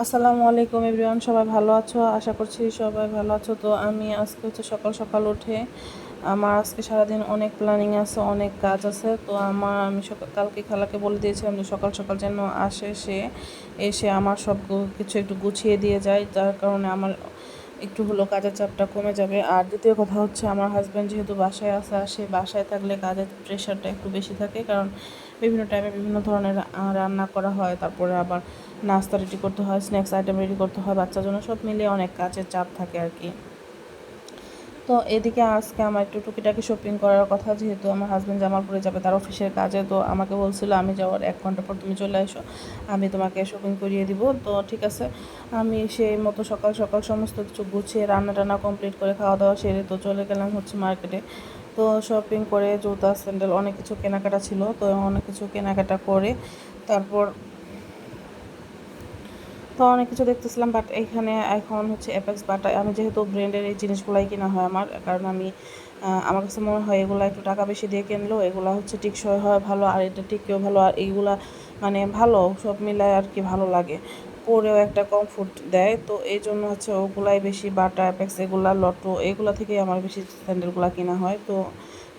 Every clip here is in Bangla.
আসসালামু আলাইকুম এভরিওয়ান, সবাই ভালো আছো? আশা করছি সবাই ভালো আছো। তো আমি আজকে হচ্ছে সকাল সকাল উঠে আমার আজকে সারাদিন অনেক প্ল্যানিং আছে, অনেক কাজ আছে। তো আমি কালকে খালাকে বলে দিয়েছিলাম যে সকাল সকাল যেন আসে, সে এসে আমার সব কিছু একটু গুছিয়ে দিয়ে যায়, যার কারণে আমার একটু হলো কাজের চাপটা কমে যাবে। আর দ্বিতীয় কথা হচ্ছে, আমার হাজব্যান্ড যেহেতু বাসায় আছে, আর সে বাসায় থাকলে কাজের প্রেশারটা একটু বেশি থাকে, কারণ বিভিন্ন টাইমে বিভিন্ন ধরনের রান্না করা হয়, তারপরে আবার নাস্তা রেডি করতে হয়, স্ন্যাক্স আইটেম রেডি করতে হয় বাচ্চার জন্য, সব মিলিয়ে অনেক কাজের চাপ থাকে আর কি। তো এদিকে আজকে আমার একটু টুকিটাকি শপিং করার কথা, যেহেতু আমার হাজব্যান্ড জামালপুরে যাবে তার অফিসের কাজে। তো আমাকে বলছিল আমি যাওয়ার 1 ঘন্টা পর তুমি চলে এসো, আমি তোমাকে শপিং করিয়ে দিব। তো ঠিক আছে, আমি সেই মতো সকাল সকাল সমস্ত কিছু গুছিয়ে রান্না টান্না কমপ্লিট করে খাওয়া দাওয়া সেরে তো চলে গেলাম হচ্ছে মার্কেটে। তো শপিং করে জুতা স্যান্ডেল অনেক কিছু কেনাকাটা ছিল, তো অনেক কিছু কেনাকাটা করে তারপর তো অনেক কিছু দেখতেছিলাম। বাট এখানে এখন হচ্ছে অ্যাপেক্স বাটা, আমি যেহেতু ব্র্যান্ডের এই জিনিসগুলাই কিনা হয় আমার, কারণ আমার কাছে মনে হয় এগুলো একটু টাকা বেশি দিয়ে কিনলেও এগুলো হচ্ছে টিকসই হয় ভালো, আর এটা টিকেও ভালো, আর এইগুলা মানে ভালো সব মিলায় আর কি, ভালো লাগে, পরেও একটা কমফোর্ট দেয়। তো এই জন্য হচ্ছে ওগুলাই বেশি, বাটা অ্যাপেক্স এগুলা লটো এগুলা থেকেই আমার বেশি স্যান্ডেলগুলো কিনা হয়। তো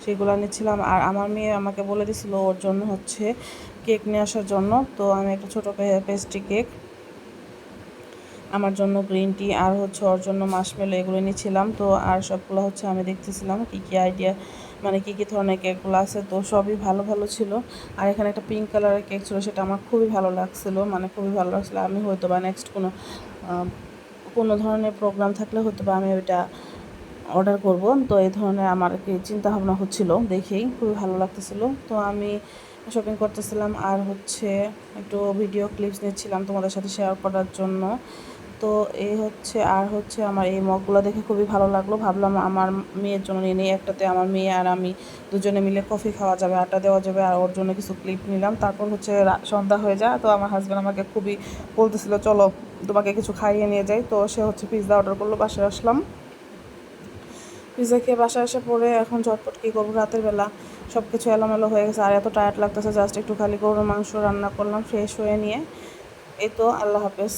সেগুলো নিচ্ছিলাম। আর আমার মেয়ে আমাকে বলে দিছিল ওর জন্য হচ্ছে কেক নিয়ে আসার জন্য। তো আমি একটা ছোটো পেস্ট্রি কেক, আমার জন্য গ্রিন টি, আর হচ্ছে ওর জন্য মাশমেলো, এগুলো নিয়েছিলাম। তো আর সবগুলো হচ্ছে আমি দেখতেছিলাম কী কী আইডিয়া, মানে কী কী ধরনের কেকগুলো আছে। তো সবই ভালো ভালো ছিল। আর এখানে একটা পিঙ্ক কালারের কেক ছিল, সেটা আমার খুবই ভালো লাগছিলো, মানে খুবই ভালো লাগছিলো। আমি হয়তো বা নেক্সট কোনো ধরনের প্রোগ্রাম থাকলে হয়তো বা আমি ওইটা অর্ডার করব। তো এই ধরনের আমার কি চিন্তা ভাবনা হচ্ছিল, দেখেই খুবই ভালো লাগতেছিলো। তো আমি শপিং করতেছিলাম আর হচ্ছে একটু ভিডিও ক্লিপস নিচ্ছিলাম তোমাদের সাথে শেয়ার করার জন্য। তো এই হচ্ছে, আর হচ্ছে আমার এই মগগুলো দেখে খুবই ভালো লাগলো, ভাবলাম আমার মেয়ের জন্য নিয়ে নিই। একটাতে আমার মেয়ে আর আমি দুজনে মিলে কফি খাওয়া যাবে, আড্ডা দেওয়া যাবে। আর ওর জন্য কিছু ক্লিপ নিলাম। তারপর হচ্ছে সন্ধ্যা হয়ে যায়। তো আমার হাজব্যান্ড আমাকে খুবই বলতেছিল চলো তোমাকে কিছু খাইয়ে নিয়ে যাই। তো সে হচ্ছে পিৎজা অর্ডার করলো, বাসায় আসলাম। পিৎজা খেয়ে বাসায় এসে পড়ে এখন ঝটপট কী করবো, রাতের বেলা সব কিছু এলোমেলো হয়ে গেছে, আর এত টায়ার্ড লাগতেছে, জাস্ট একটু খালি গরুর মাংস রান্না করলাম ফ্রেশ হয়ে নিয়ে। এই তো, আল্লাহ হাফেজ।